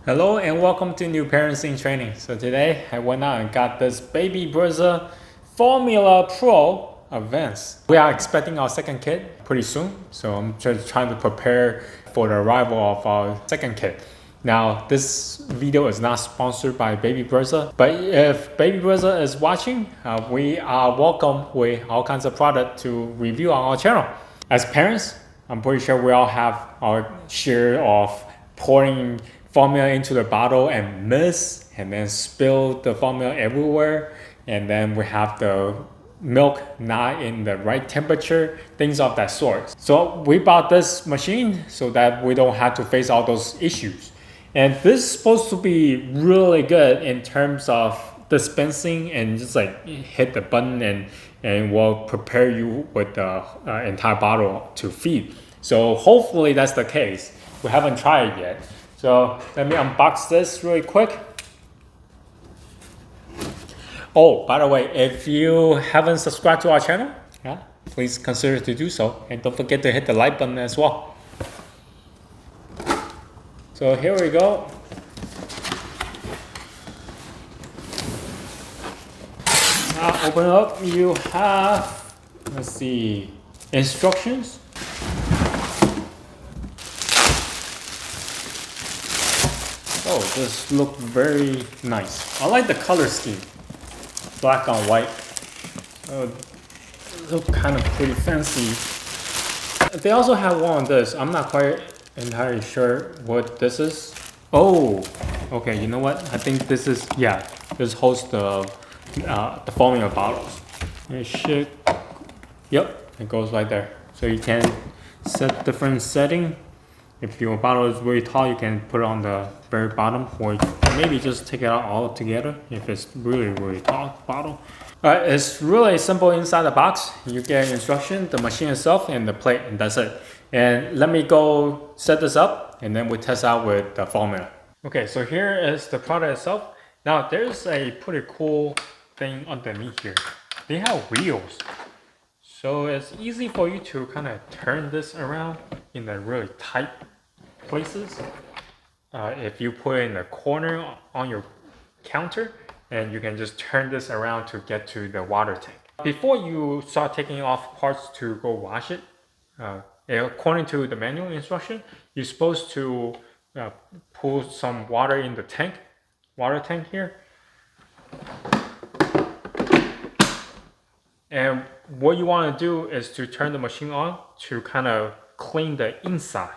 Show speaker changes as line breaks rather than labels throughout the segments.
Hello and welcome to New Parents in Training. So today I went out and got this baby Brezza Formula Pro Advanced. We are expecting our second kid pretty soon, so I'm just trying to prepare for the arrival of our second kid. Now this video is not sponsored by Baby Brezza, but if Baby Brezza is watching, we are welcome with all kinds of product to review on our channel. As parents, I'm pretty sure we all have our share of pouring formula into the bottle and miss and then spill the formula everywhere, and then we have the milk not in the right temperature, things of that sort. So we bought this machine so that we don't have to face all those issues. And this is supposed to be really good in terms of dispensing and just like hit the button and will prepare you with the entire bottle to feed. So hopefully that's the case. We haven't tried it yet. So let me unbox this really quick. Oh, by the way, if you haven't subscribed to our channel, please consider to do so. And don't forget to hit the like button as well. So here we go. Now open up, you have, let's see, instructions. Oh, this looks very nice. I like the color scheme. Black on white. Oh, look kind of pretty fancy. They also have one on this. I'm not quite entirely sure what this is. Oh, okay, you know what? I think this is, yeah, this holds the formula bottles. It should, yep, it goes right there. So you can set different setting. If your bottle is really tall, you can put it on the very bottom, or maybe just take it out all together if it's really tall bottle. It's really simple inside the box. You get instruction, the machine itself, and the plate, and that's it. And let me go set this up, and then we test out with the formula. Okay, so here is the product itself. Now there's a pretty cool thing underneath here. They have wheels. So it's easy for you to kind of turn this around in the really tight places. If you put it in the corner on your counter, and you can just turn this around to get to the water tank. Before you start taking off parts to go wash it, according to the manual instruction, you're supposed to pour some water in the tank, water tank here. And what you want to do is to turn the machine on to kind of clean the inside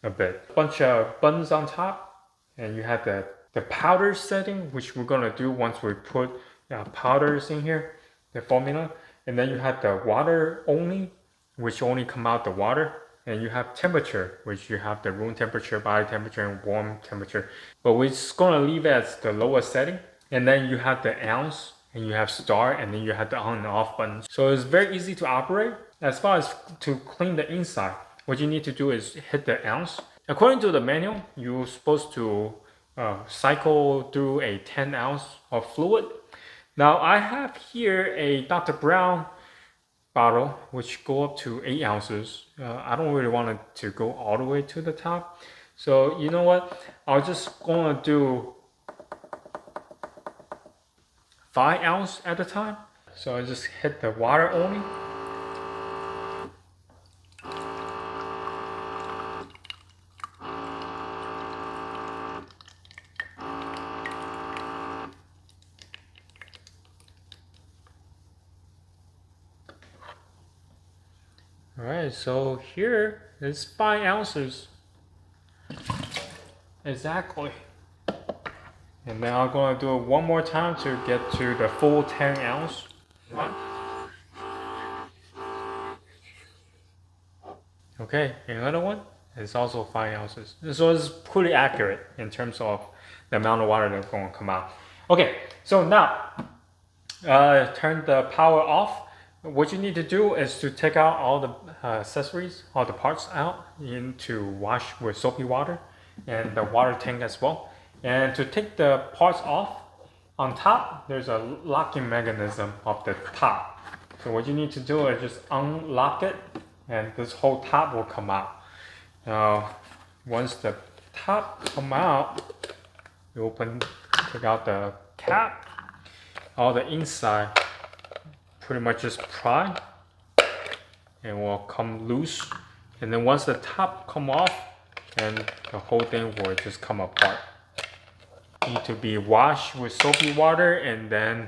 a bit. Bunch of buttons on top, and you have the powder setting, which we're going to do once we put powders in here, the formula. And then you have the water only, which only come out the water. And you have temperature, which you have the room temperature, body temperature, and warm temperature. But we're just going to leave it as the lowest setting. And then you have the ounce, and you have start, and then you have the on and off buttons. So it's very easy to operate. As far as to clean the inside, what you need to do is hit the ounce. According to the manual, you're supposed to cycle through a 10 ounce of fluid. Now I have here a Dr. Brown bottle, which go up to 8 ounces. I don't really want it to go all the way to the top. So you know what? I'm just gonna do 5 ounces at a time. So I just hit the water only. Alright, so here is 5 ounces. Exactly. And then I'm going to do it one more time to get to the full 10 ounce. Okay, another one is also 5 ounces. So it's pretty accurate in terms of the amount of water that's going to come out. Okay, so now turn the power off. What you need to do is to take out all the accessories, all the parts out, to wash with soapy water and the water tank as well. And to take the parts off, on top there's a locking mechanism of the top. So what you need to do is just unlock it, and this whole top will come out. Now, once the top come out, You take out the cap, all the inside pretty much just pry and will come loose. And then once the top come off, then the whole thing will just come apart. Need to be washed with soapy water and then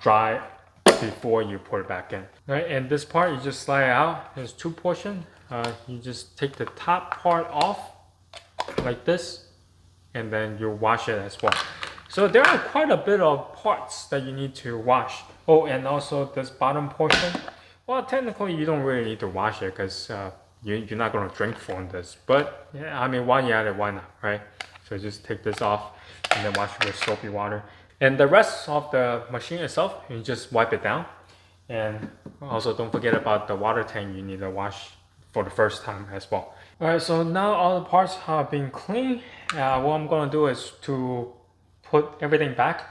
dry before you put it back in. All right, and this part you just slide out. There's two portions. You just take the top part off like this, and then you wash it as well. So there are quite a bit of parts that you need to wash. Oh, and also this bottom portion. Well, technically you don't really need to wash it because you're not going to drink from this. But yeah, I mean, while you're at it, why not, right? So just take this off and then wash it with soapy water. And the rest of the machine itself, you just wipe it down. And also don't forget about the water tank you need to wash for the first time as well. Alright, so now all the parts have been cleaned. What I'm going to do is to put everything back.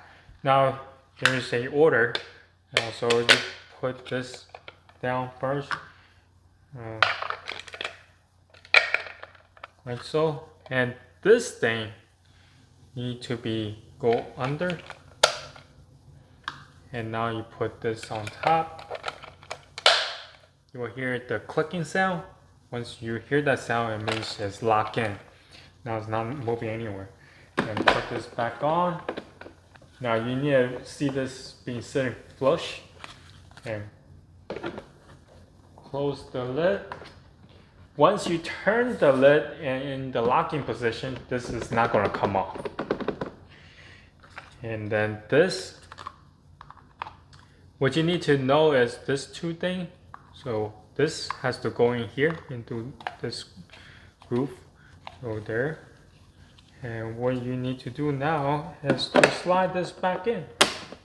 Now there is a order. So you put this down first. Like so. And this thing need to go under. And now you put this on top. You will hear the clicking sound. Once you hear that sound, it means it's locked in. Now it's not moving anywhere. And put this back on. Now you need to see this being sitting flush. And close the lid. Once you turn the lid in the locking position, this is not going to come off. And then this, what you need to know is this two thing. So this has to go in here into this groove over there. And what you need to do now is to slide this back in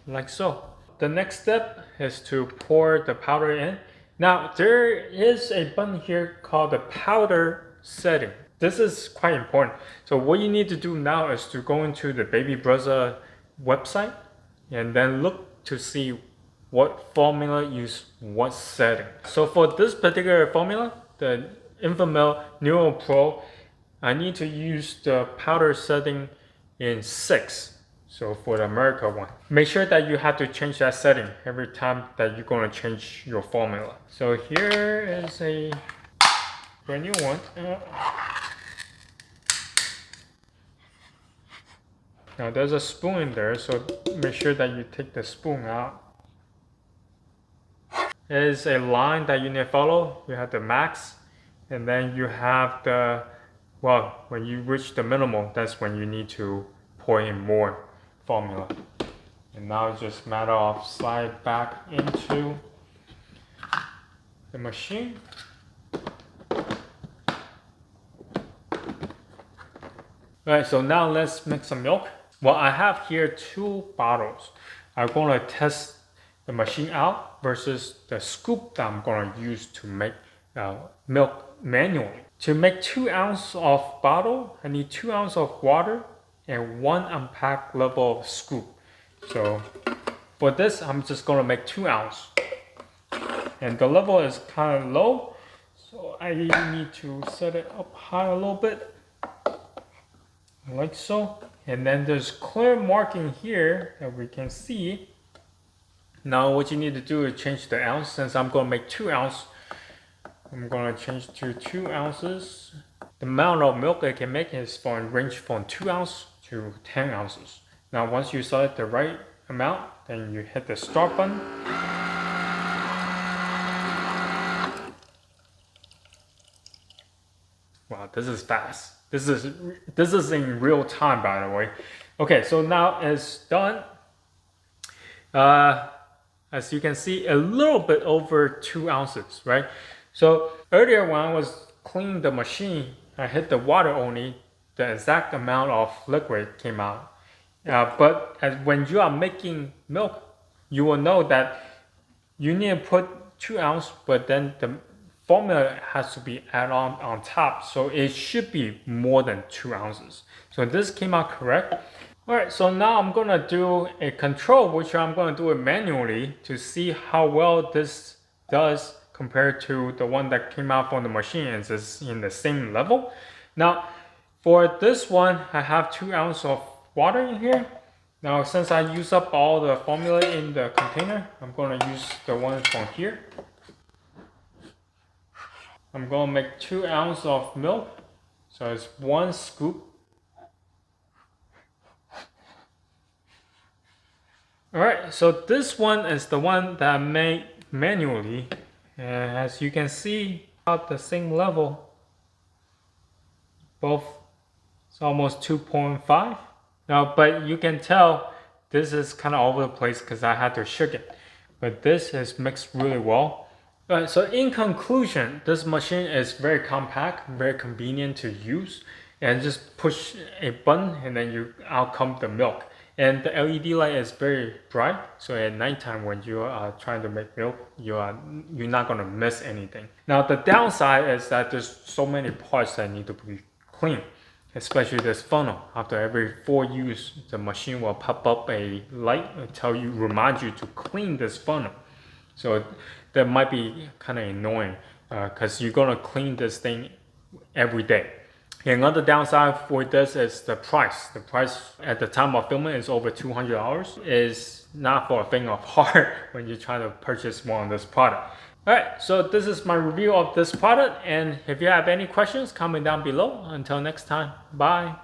like so. The next step is to pour the powder in. Now there is a button here called the powder setting. This is quite important. So what you need to do now is to go into the Baby Brezza website and then look to see what formula use what setting. So for this particular formula, the Infamil Neo Pro, I need to use the powder setting in 6. So for the America one, make sure that you have to change that setting every time that you're going to change your formula. So here is a brand new one. Now there's a spoon in there, so make sure that you take the spoon out. There's a line that you need to follow. You have the max, and then you have the, well, when you reach the minimal, that's when you need to pour in more formula. And now it's just a matter of slide back into the machine. Alright, so now let's make some milk. Well, I have here 2 bottles. I'm going to test the machine out versus the scoop that I'm going to use to make milk manually. To make 2 ounces of bottle, I need 2 ounces of water and 1 unpacked level of scoop. So for this, I'm just going to make 2 ounces. And the level is kind of low, so I need to set it up high a little bit, like so. And then there's clear marking here that we can see. Now what you need to do is change the ounce. Since I'm going to make 2 ounces, I'm going to change to 2 ounces. The amount of milk I can make is range from 2 ounces to 10 ounces. Now once you select the right amount, then you hit the start button. Wow, this is fast. This is in real time, by the way. Okay, so now it's done. As you can see, a little bit over 2 ounces, right? So earlier when I was cleaning the machine, I hit the water only, the exact amount of liquid came out. But when you are making milk, you will know that you need to put 2 ounces, but then the formula has to be added on top. So it should be more than 2 ounces. So this came out correct. Alright, so now I'm going to do a control, which I'm going to do it manually to see how well this does compared to the one that came out from the machine. It's in the same level. Now, For this one, I have 2 ounces of water in here. Now, since I use up all the formula in the container, I'm going to use the one from here. I'm going to make 2 ounces of milk. So it's 1 scoop. Alright, so this one is the one that I made manually. And as you can see, about the same level. Both, it's almost 2.5. Now, but you can tell this is kind of all over the place because I had to shake it. But this is mixed really well. Alright, so in conclusion, this machine is very compact, very convenient to use, and just push a button and then out comes the milk. And the LED light is very bright, so at nighttime when you are trying to make milk, you're not gonna miss anything. Now the downside is that there's so many parts that need to be cleaned, especially this funnel. After every 4 use, the machine will pop up a light and remind you to clean this funnel. So that might be kind of annoying because you're gonna clean this thing every day. Another downside for this is the price. The price at the time of filming is over $200. Is not for a thing of heart when you're trying to purchase one of this product. Alright, so this is my review of this product, and if you have any questions, comment down below. Until next time, bye.